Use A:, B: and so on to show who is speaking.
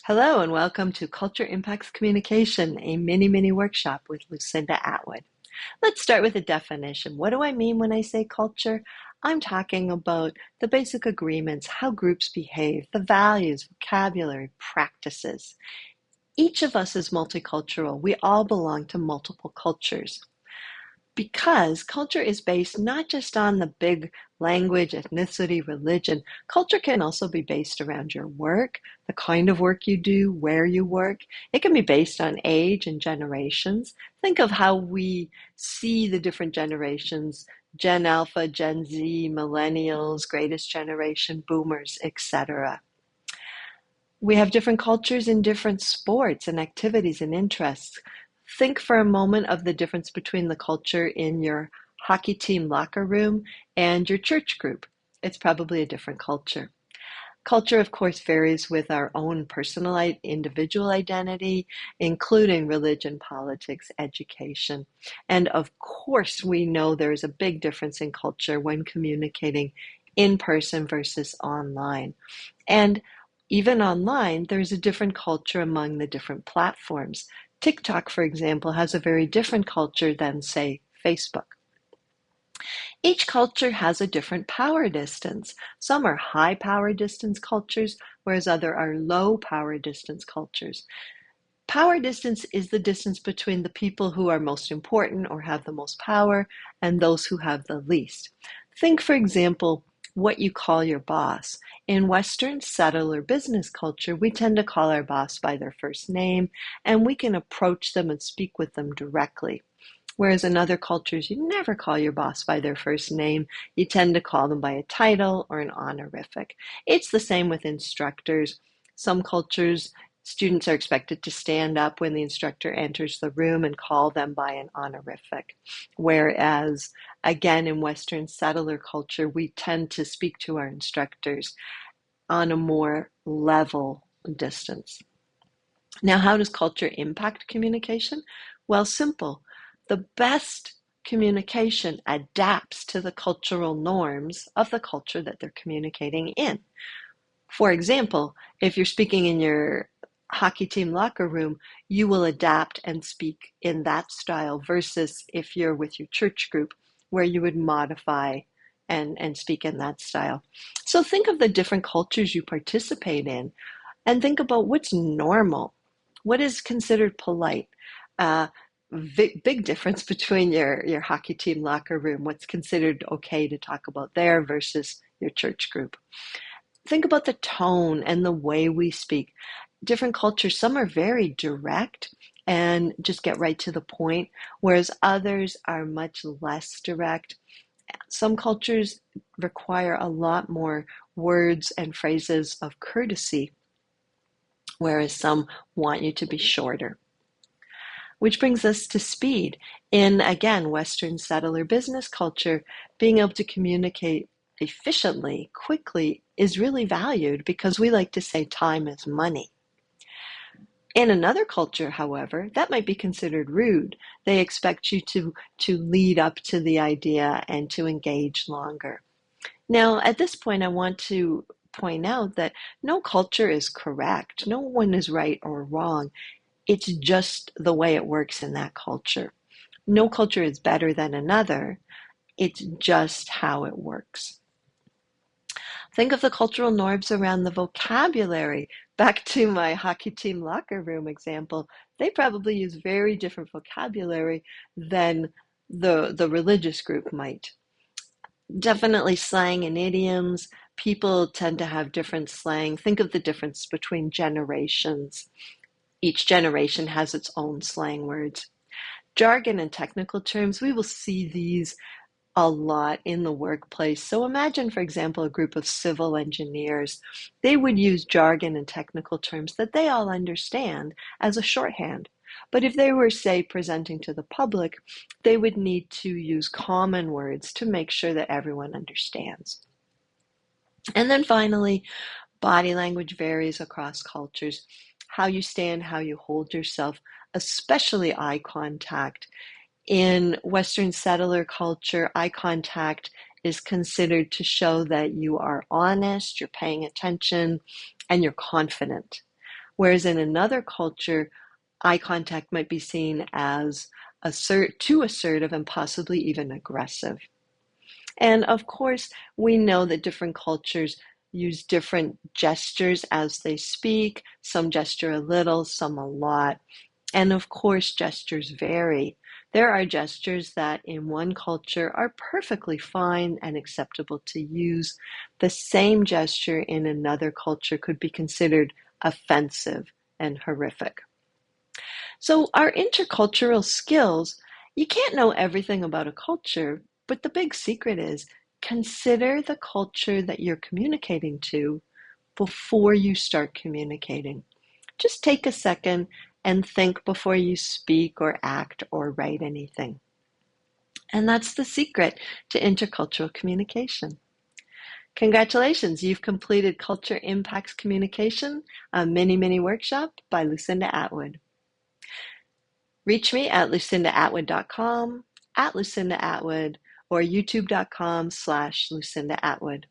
A: Hello and welcome to Culture Impacts Communication, a mini workshop with Lucinda Atwood. Let's start with a definition. What do I mean when I say culture? I'm talking about the basic agreements, how groups behave, the values, vocabulary, practices. Each of us is multicultural. We all belong to multiple cultures. Because culture is based not just on the big language, ethnicity, religion, culture can also be based around your work, the kind of work you do, where you work. It can be based on age and generations. Think of how we see the different generations, Gen Alpha, Gen Z, Millennials, Greatest Generation, Boomers, etc. We have different cultures in different sports and activities and interests. Think for a moment of the difference between the culture in your hockey team locker room and your church group. It's probably a different culture. Culture, of course, varies with our own personal individual identity, including religion, politics, education. And of course, we know there's a big difference in culture when communicating in person versus online. And even online, there's a different culture among the different platforms. TikTok, for example, has a very different culture than, say, Facebook. Each culture has a different power distance. Some are high power distance cultures, whereas others are low power distance cultures. Power distance is the distance between the people who are most important or have the most power and those who have the least. Think, for example, what you call your boss. In Western settler business culture, we tend to call our boss by their first name, and we can approach them and speak with them directly. Whereas in other cultures, you never call your boss by their first name. You tend to call them by a title or an honorific. It's the same with instructors. Some cultures, students are expected to stand up when the instructor enters the room and call them by an honorific. Whereas, again, in Western settler culture, we tend to speak to our instructors on a more level distance. Now, how does culture impact communication? Well, simple. The best communication adapts to the cultural norms of the culture that they're communicating in. For example, if you're speaking in your hockey team locker room, you will adapt and speak in that style versus if you're with your church group where you would modify and speak in that style. So think of the different cultures you participate in and think about what's normal, what is considered polite. Big difference between your hockey team locker room, what's considered okay to talk about there versus your church group. Think about the tone and the way we speak. Different cultures, some are very direct and just get right to the point, whereas others are much less direct. Some cultures require a lot more words and phrases of courtesy, whereas some want you to be shorter. Which brings us to speed. In, again, Western settler business culture, being able to communicate efficiently, quickly, is really valued because we like to say time is money. In another culture, however, that might be considered rude. They expect you to lead up to the idea and to engage longer. Now, at this point, I want to point out that no culture is correct. No one is right or wrong. It's just the way it works in that culture. No culture is better than another. It's just how it works. Think of the cultural norms around the vocabulary. Back to my hockey team locker room example, they probably use very different vocabulary than the religious group might. Definitely slang and idioms. People tend to have different slang. Think of the difference between generations. Each generation has its own slang words. Jargon and technical terms, we will see these a lot in the workplace. So imagine, for example, a group of civil engineers. They would use jargon and technical terms that they all understand as a shorthand. But if they were, say, presenting to the public, they would need to use common words to make sure that everyone understands. And then finally, body language varies across cultures. How you stand, how you hold yourself, especially eye contact. In Western settler culture, eye contact is considered to show that you are honest, you're paying attention, and you're confident. Whereas in another culture, eye contact might be seen as too assertive and possibly even aggressive. And of course, we know that different cultures use different gestures as they speak. Some gesture a little, some a lot. And of course, gestures vary. There are gestures that in one culture are perfectly fine and acceptable to use. The same gesture in another culture could be considered offensive and horrific. So, our intercultural skills, you can't know everything about a culture, but the big secret is consider the culture that you're communicating to before you start communicating. Just take a second and think before you speak or act or write anything. And that's the secret to intercultural communication. Congratulations, you've completed Culture Impacts Communication, a mini workshop by Lucinda Atwood. Reach me at lucindaatwood.com, at Lucinda Atwood, or youtube.com/Lucinda Atwood.